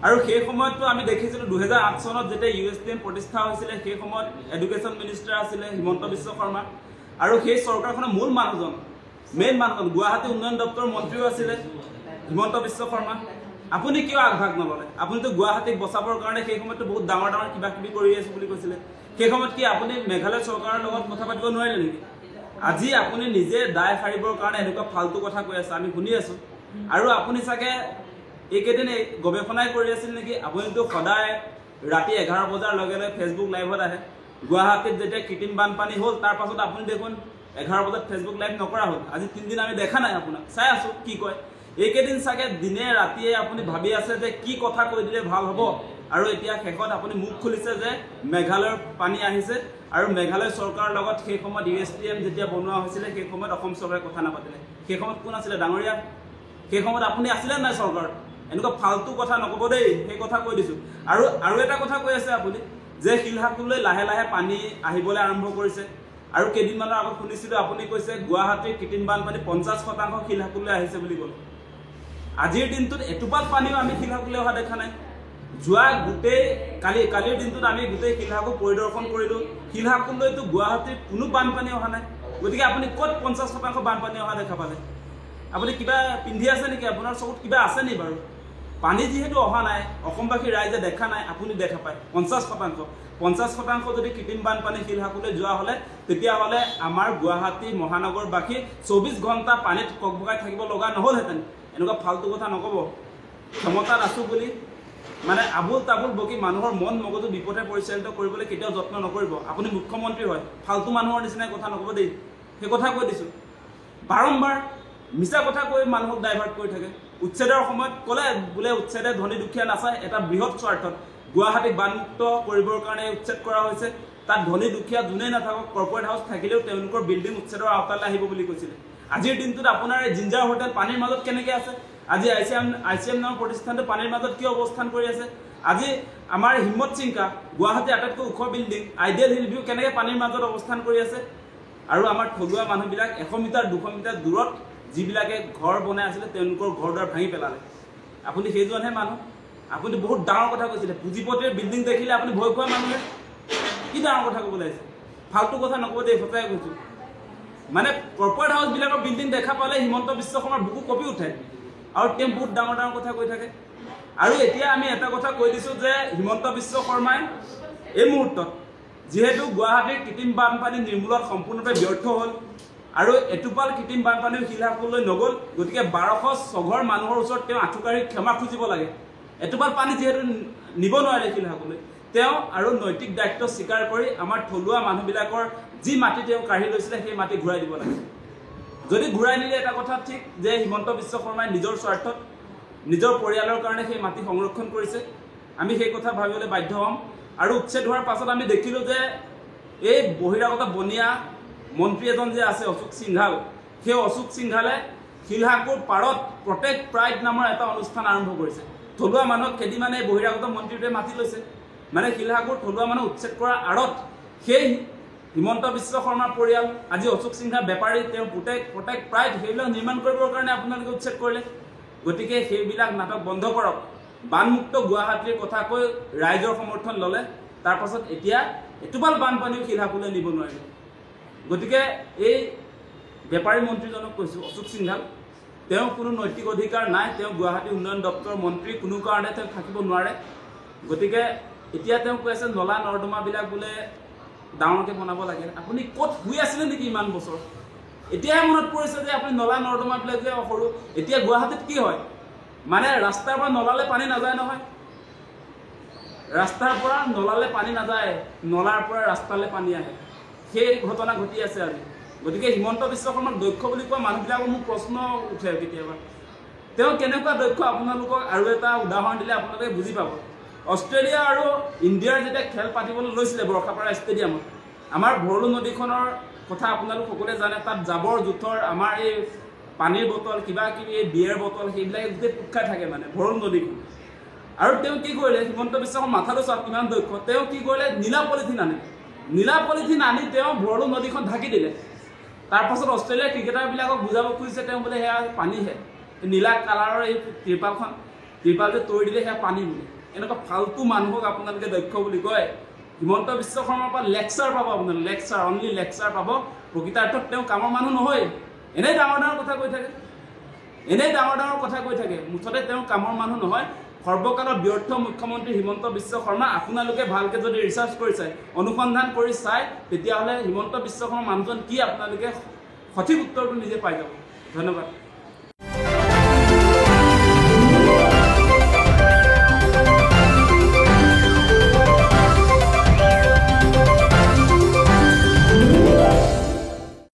আৰু সেই সময়তো আমি দেখিছিলোঁ 2008 চনত যেতিয়া USDM প্ৰতিষ্ঠা হৈছিলে সেই সময়ত এডুকেশ্যন মিনিষ্টাৰ আছিলে হিমন্ত বিশ্ব শৰ্মা আৰু সেই চৰকাৰখনৰ মূল মানুহজন মেইন মানুহজন গুৱাহাটী উন্নয়ন দপ্তৰৰ মন্ত্ৰীও আছিলে হিমন্ত বিশ্ব শৰ্মা। আপুনি কিয় আগভাগ নললে? আপুনিতো গুৱাহাটীক বচাবৰ কাৰণে সেই সময়তো বহুত ডাঙৰ ডাঙৰ কিবা কিবি কৰি আছো বুলি কৈছিলে। সেই সময়ত কি আপুনি মেঘালয় চৰকাৰৰ লগত কথা পাতিব নোৱাৰিলে নেকি? আজি আপুনি নিজে দায় সাৰিবৰ কাৰণে এনেকুৱা ফাল্টু কথা কৈ আছে, আমি শুনি আছো। আৰু আপুনি চাগে এইকেইদিন গৱেষণাই কৰি আছিল নেকি? আপুনিতো সদায় ৰাতি 11 বজাৰ লগে লগে ফেচবুক লাইভত আহে। গুৱাহাটীত যেতিয়া কৃত্ৰিম বানপানী হ'ল তাৰ পাছত আপুনি দেখোন 11 বজাত ফেচবুক লাইভ নকৰা হ'ল। আজি 3 দিন আমি দেখা নাই আপোনাক, চাই আছো কি কয়। এইকেইদিন চাগে দিনে ৰাতিয়ে আপুনি ভাবি আছে যে কি কথা কৈ দিলে ভাল হ'ব, আৰু এতিয়া শেষত আপুনি মুখ খুলিছে যে মেঘালয়ৰ পানী আহিছে আৰু মেঘালয় চৰকাৰৰ লগত সেই সময়ত USDM যেতিয়া বনোৱা হৈছিলে সেই সময়ত অসম চৰকাৰে কথা নাপাতিলে। সেই সময়ত কোন আছিলে ডাঙৰীয়া? সেই সময়ত আপুনি আছিলে নাই চৰকাৰত? এনেকুৱা ফাল্টু কথা নক'ব দেই, সেই কথা কৈ দিছোঁ। আৰু এটা কথা কৈ আছে আপুনি যে শিলহাকুলৈ লাহে লাহে পানী আহিবলৈ আৰম্ভ কৰিছে। আৰু কেইদিনমানৰ আগত শুনিছিলোঁ আপুনি কৈছে গুৱাহাটীৰ কৃত্ৰিম বানপানী 50% শিলহাকুলৈ আহিছে বুলি ক'লে। আজিৰ দিনটোত এটোপাল পানীও আমি শিলহাকুলৈ অহা দেখা নাই। যোৱা গোটেই কালিৰ দিনটোত আমি গোটেই শিলহাকু পৰিদৰ্শন কৰিলোঁ। শিলহাকুলৈতো গুৱাহাটীৰ কোনো বানপানী অহা নাই। গতিকে আপুনি ক'ত 50% বানপানী অহা দেখা পালে? আপুনি কিবা পিন্ধি আছে নেকি? আপোনাৰ চকুত কিবা আছে নেকি বাৰু? পানী যিহেতু অহা নাই, অসমবাসী ৰাইজে দেখা নাই, আপুনি দেখা পায় 50% যদি কৃত্ৰিম বানপানী শিলহাকুলৈ যোৱা হ'লে তেতিয়াহ'লে আমাৰ গুৱাহাটী মহানগৰবাসী 24 ঘণ্টা পানীত ককবকাই থাকিব লগা নহ'লহেঁতেন। এনেকুৱা ফাল্টু কথা নক'ব। ক্ষমতাত আছোঁ বুলি মানে আবুল তাবুল বকি মানুহৰ মন মগজু বিপথে পৰিচালিত কৰিবলৈ কেতিয়াও যত্ন নকৰিব। আপুনি মুখ্যমন্ত্ৰী হয়, ফাল্টু মানুহৰ নিচিনাই কথা নক'ব দেই। সেই কথা কৈ দিছোঁ। বাৰম্বাৰ মিছা কথা কৈ মানুহক ডাইভাৰ্ট কৰি থাকে। উচ্ছেদৰ সময়ত ক'লে বোলে উচ্ছেদে ধনী দুখীয়া নাচায়, এটা বৃহৎ স্বাৰ্থত গুৱাহাটীক বানমুক্ত কৰিবৰ কাৰণে উচ্ছেদ কৰা হৈছে। তাত ধনী দুখীয়া যোনেই নাথাকক, কৰ্পৰেট হাউচ থাকিলেও তেওঁলোকৰ বিল্ডিং উচ্ছেদৰ আওতালৈ আহিব বুলি কৈছিলে। আজিৰ দিনটোত আপোনাৰ এই জিঞ্জাৰ হোটেল পানীৰ মাজত কেনেকৈ আছে? আজি ICM নামৰ প্ৰতিষ্ঠানটো পানীৰ মাজত কিয় অৱস্থান কৰি আছে? আজি আমাৰ হিম্মত চিংকা গুৱাহাটীৰ আটাইতকৈ ওখ বিল্ডিং আইডিয়েল হিল ভিউ কেনেকৈ পানীৰ মাজত অৱস্থান কৰি আছে? আৰু আমাৰ থলুৱা মানুহবিলাক 100 মিটাৰ 200 মিটাৰ দূৰত যিবিলাকে ঘৰ বনাই আছিলে তেওঁলোকৰ ঘৰ দুৱাৰ ভাঙি পেলালে। আপুনি সেইজনহে মানুহ? আপুনি বহুত ডাঙৰ কথা কৈছিলে। পুঁজিপতিৰ বিল্ডিং দেখিলে আপুনি ভয় খোৱা মানুহে কি ডাঙৰ কথা ক'বলৈ আহিছে? ফাল্টু কথা নক'ব দেই, সঁচাই কৈছোঁ। মানে কৰ্পৰেট হাউচবিলাকৰ বিল্ডিং দেখা পালে হিমন্ত বিশ্ব শৰ্মাৰ বুকু কঁপি উঠে আৰু তেওঁ বহুত ডাঙৰ ডাঙৰ কথা কৈ থাকে। আৰু এতিয়া আমি এটা কথা কৈ দিছোঁ যে হিমন্ত বিশ্ব শৰ্মাই এই মুহূৰ্তত যিহেতু গুৱাহাটীৰ কৃত্ৰিম বানপানী নিৰ্মূলত সম্পূৰ্ণৰূপে ব্যৰ্থ হ'ল আৰু এটোপাল কৃত্ৰিম বানপানীও শিলহাকুলৈ নগ'ল, গতিকে 1200 ঘৰ মানুহৰ ওচৰত তেওঁ আঁঠুকাঢ়ি ক্ষমা খুজিব লাগে। এটোপাল পানী যিহেতু নিব নোৱাৰে শিলহাকুলৈ, তেওঁ আৰু নৈতিক দায়িত্ব স্বীকাৰ কৰি আমাৰ থলুৱা মানুহবিলাকৰ যি মাটি তেওঁ কাঢ়ি লৈছিলে সেই মাটি ঘূৰাই দিব লাগে। যদি ঘূৰাই নিলে এটা কথা ঠিক যে হিমন্ত বিশ্ব শৰ্মাই নিজৰ স্বাৰ্থত নিজৰ পৰিয়ালৰ কাৰণে সেই মাটি সংৰক্ষণ কৰিছে, আমি সেই কথা ভাবিবলৈ বাধ্য হ'ম। আৰু উচ্ছেদ হোৱাৰ পাছত আমি দেখিলোঁ যে এই বহিৰাগত বনিয়া মন্ত্ৰী এজন যে আছে অশোক সিংঘাল, সেই অশোক সিংঘালে শিলহাকুৰ পাৰত প্ৰটেক্ট প্ৰাইড নামৰ এটা অনুষ্ঠান আৰম্ভ কৰিছে। থলুৱা মানুহক কেইদিনমানে বহিৰাগত মন্ত্ৰীটোৱে মাতি লৈছে। মানে শিলহাকুৰ থলুৱা মানুহ উচ্ছেদ কৰাৰ আঁৰত সেই হিমন্ত বিশ্ব শৰ্মাৰ পৰিয়াল, আজি অশোক সিংঘাল বেপাৰী, তেওঁ প্ৰটেক্ট প্ৰাইড সেইবিলাক নিৰ্মাণ কৰিবৰ কাৰণে আপোনালোকে উচ্ছেদ কৰিলে। গতিকে সেইবিলাক নাটক বন্ধ কৰক। বানমুক্ত গুৱাহাটীৰ কথা কৈ ৰাইজৰ সমৰ্থন ল'লে, তাৰপাছত এতিয়া এটোপাল বানপানীও শিলহাকুলৈ নিব নোৱাৰিলে। গতিকে এই বেপাৰী মন্ত্ৰীজনক কৈছোঁ অশোক সিংঘাল, তেওঁ কোনো নৈতিক অধিকাৰ নাই, তেওঁ গুৱাহাটী উন্নয়ন দপ্তৰৰ মন্ত্ৰী, কোনো কাৰণে তেওঁ থাকিব নোৱাৰে। গতিকে এতিয়া তেওঁ কৈ আছে নলা নৰ্দমাবিলাক বোলে ডাঙৰকৈ বনাব লাগে। আপুনি ক'ত শুই আছিলে নেকি ইমান বছৰ? এতিয়াহে মনত পৰিছে যে আপুনি নলা নৰ্দমাবিলাক যে সৰু। এতিয়া গুৱাহাটীত কি হয়, মানে ৰাস্তাৰ পৰা নলালে পানী নাযায় নহয়, ৰাস্তাৰ পৰা নলালে পানী নাযায়, নলাৰ পৰা ৰাস্তালৈ পানী আহে। সেই ঘটনা ঘটি আছে আজি। গতিকে হিমন্ত বিশ্ব শৰ্মাক দক্ষ বুলি কোৱা মানুহবিলাকৰ মোক প্ৰশ্ন উঠে কেতিয়াবা, তেওঁ কেনেকুৱা দক্ষ আপোনালোকক আৰু এটা উদাহৰণ দিলে আপোনালোকে বুজি পাব। অষ্ট্ৰেলিয়া আৰু ইণ্ডিয়াৰ যেতিয়া খেল পাতিবলৈ লৈছিলে বৰষাপাৰা ষ্টেডিয়ামত, আমাৰ ভৰলু নদীখনৰ কথা আপোনালোক সকলোৱে জানে। তাত জাবৰ জোথৰ, আমাৰ এই পানীৰ বটল, কিবা কিবি এই বিয়েৰ বটল, সেইবিলাকে গোটেই পোট খাই থাকে মানে ভৰলু নদীখন। আৰু তেওঁ কি কৰিলে, হিমন্ত বিশ্ব শৰ্মাৰ মাথাটো চাওক কিমান দক্ষ। তেওঁ কি কৰিলে, নীলা পলিথিন আনি তেওঁ ভৰলু নদীখন ঢাকি দিলে। তাৰপাছত অষ্ট্ৰেলিয়াৰ ক্ৰিকেটাৰবিলাকক বুজাব খুজিছে তেওঁ বোলে সেয়া পানীহে, নীলা কালাৰৰ এই ত্ৰিপালখন ত্ৰিপাল যে তৰি দিলে সেয়া পানী বোলে এনেকুৱা ফাল্টু মানুহক আপোনালোকে দক্ষ বুলি কয় হিমন্ত বিশ্ব শৰ্মাৰ পৰা লেকচাৰ পাব আপোনালোকে লেকচাৰ অনলি লেকচাৰ পাব প্ৰকৃতাৰ্থত তেওঁ কামৰ মানুহ নহয় এনেই ডাঙৰ ডাঙৰ কথা কৈ থাকে মুঠতে তেওঁ কামৰ মানুহ নহয় সৰ্বকালৰ ব্যৰ্থ মুখ্যমন্ত্ৰী হিমন্ত বিশ্ব শৰ্মা আপোনালোকে ভালকে যদি ৰিচাৰ্চ কৰি চাই অনুসন্ধান কৰি চাই তেতিয়াহ'লে হিমন্ত বিশ্ব শৰ্মা মানুহজন কি আপোনালোকে সঠিক উত্তৰটো নিজে পাই যাব ধন্যবাদ